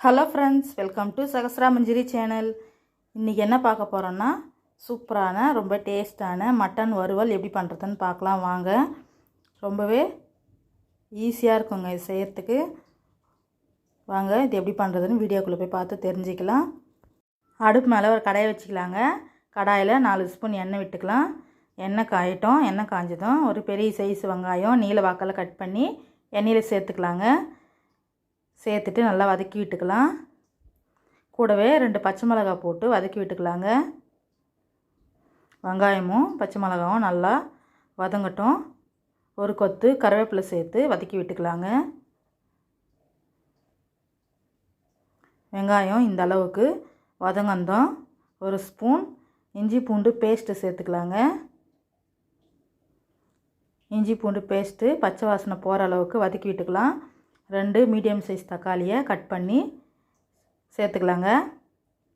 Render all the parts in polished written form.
Hello friends, welcome to Sahasra Manjari channel. இன்றைக்கி என்ன பார்க்க போகிறோன்னா, சூப்பரான ரொம்ப டேஸ்டான மட்டன் வறுவல் எப்படி பண்ணுறதுன்னு பார்க்கலாம் வாங்க. ரொம்பவே ஈஸியாக இருக்குங்க இது செய்கிறதுக்கு. வாங்க இது எப்படி பண்ணுறதுன்னு வீடியோக்குள்ளே போய் பார்த்து தெரிஞ்சுக்கலாம். அடுப்பு மேலே ஒரு கடாயை வச்சுக்கலாங்க. கடாயில் 4 ஸ்பூன் எண்ணெய் விட்டுக்கலாம். எண்ணெய் காயட்டும். எண்ணெய் காஞ்சதும் ஒரு பெரிய சைஸ் வெங்காயம் நீல வாக்கில் கட் பண்ணி எண்ணெயில் சேர்த்துக்கலாங்க. சேர்த்துட்டு நல்லா வதக்கி விட்டுக்கலாம். கூடவே 2 பச்சை மிளகாய் போட்டு வதக்கி விட்டுக்கலாங்க. வெங்காயமும் பச்சை மிளகாயும் நல்லா வதங்கட்டும். ஒரு கொத்து கருவேப்பிலை சேர்த்து வதக்கி விட்டுக்கலாங்க. வெங்காயம் இந்த அளவுக்கு வதங்கந்தோம் ஒரு ஸ்பூன் இஞ்சி பூண்டு பேஸ்ட்டு சேர்த்துக்கலாங்க. இஞ்சி பூண்டு பேஸ்ட்டு பச்சை வாசனை போகிற அளவுக்கு வதக்கி விட்டுக்கலாம். 2 மீடியம் சைஸ் தக்காளியை கட் பண்ணி சேர்த்துக்கலாங்க.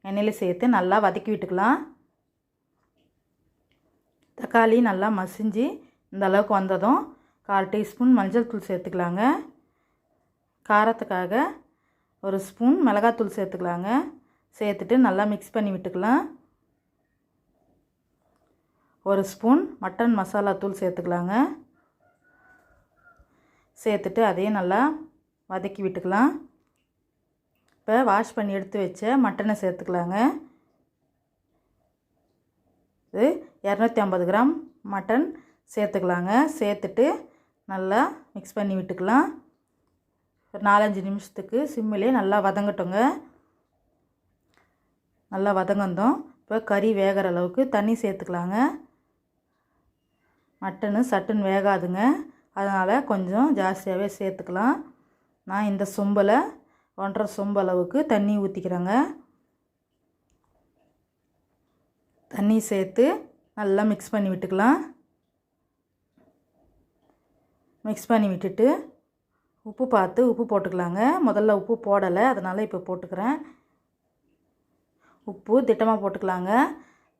எண்ணெயில் சேர்த்து நல்லா வதக்கி விட்டுக்கலாம். தக்காளி நல்லா மசிஞ்சு இந்த அளவுக்கு வந்ததும் 1/4 டீஸ்பூன் மஞ்சள் தூள் சேர்த்துக்கலாங்க. காரத்துக்காக 1 ஸ்பூன் மிளகாத்தூள் சேர்த்துக்கலாங்க. சேர்த்துட்டு நல்லா மிக்ஸ் பண்ணி விட்டுக்கலாம். 1 ஸ்பூன் மட்டன் மசாலா தூள் சேர்த்துக்கலாங்க. சேர்த்துட்டு அதையும் நல்லா வதக்கி விட்டுக்கலாம். இப்போ வாஷ் பண்ணி எடுத்து வச்ச மட்டனை சேர்த்துக்கலாங்க. இது 250 கிராம் மட்டன் சேர்த்துக்கலாங்க. சேர்த்துட்டு நல்லா மிக்ஸ் பண்ணி விட்டுக்கலாம். ஒரு 4-5 நிமிஷத்துக்கு சிம்மிலே நல்லா வதங்கட்டுங்க. நல்லா வதங்கந்தோம். இப்போ கறி வேகிற அளவுக்கு தண்ணி சேர்த்துக்கலாங்க. மட்டனு சட்டுன்னு வேகாதுங்க, அதனால் கொஞ்சம் ஜாஸ்தியாகவே சேர்த்துக்கலாம். நான் இந்த சொம்பில் 1.5 சொம்பு அளவுக்கு தண்ணி ஊற்றிக்கிறேங்க. தண்ணி சேர்த்து நல்லா மிக்ஸ் பண்ணி விட்டுக்கலாம். மிக்ஸ் பண்ணி விட்டுட்டு உப்பு பார்த்து உப்பு போட்டுக்கலாங்க. முதல்ல உப்பு போடலை, அதனால் இப்போ போட்டுக்கிறேன். உப்பு திட்டமாக போட்டுக்கலாங்க.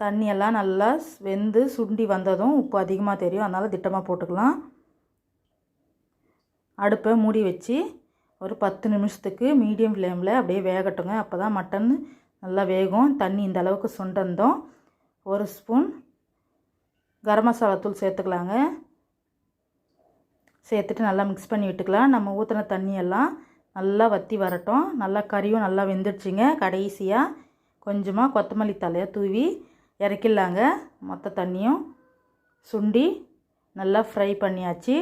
தண்ணியெல்லாம் நல்லா வெந்து சுண்டி வந்ததும் உப்பு அதிகமாக தெரியும், அதனால் திட்டமாக போட்டுக்கலாம். அடுப்பை மூடி வச்சு ஒரு 10 நிமிஷத்துக்கு மீடியம் ஃப்ளேமில் அப்படியே வேகட்டுங்க. அப்போ தான் மட்டன் நல்லா வேகும். தண்ணி இந்த அளவுக்கு சுண்டந்தோம் 1 ஸ்பூன் கரம் மசாலா தூள் சேர்த்துக்கலாங்க. சேர்த்துட்டு நல்லா மிக்ஸ் பண்ணி விட்டுக்கலாம். நம்ம ஊற்றின தண்ணியெல்லாம் நல்லா வற்றி வரட்டும். நல்லா கறியும் நல்லா வெந்துடுச்சிங்க. கடைசியாக கொஞ்சமாக கொத்தமல்லி தலையை தூவி இறக்கிடலாங்க. மொத்த தண்ணியும் சுண்டி நல்லா ஃப்ரை பண்ணியாச்சு.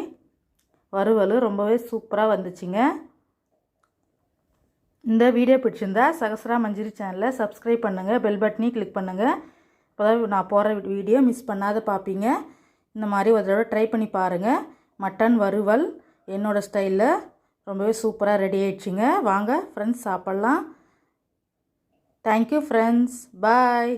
வறுவல் ரொம்பவே சூப்பராக வந்துச்சுங்க. இந்த வீடியோ பிடிச்சிருந்தா சகஸ்ரா மஞ்சரி சேனலை சப்ஸ்கிரைப் பண்ணுங்கள், பெல் பட்டனையும் கிளிக் பண்ணுங்கள். இப்போ தான் நான் போகிற வீடியோ மிஸ் பண்ணாத பார்ப்பீங்க. இந்த மாதிரி ஒரு தடவை ட்ரை பண்ணி பாருங்கள். மட்டன் வறுவல் என்னோடய ஸ்டைலில் ரொம்பவே சூப்பராக ரெடி ஆயிடுச்சுங்க. வாங்க ஃப்ரெண்ட்ஸ் சாப்பிட்லாம். தேங்க்யூ ஃப்ரெண்ட்ஸ், பாய்.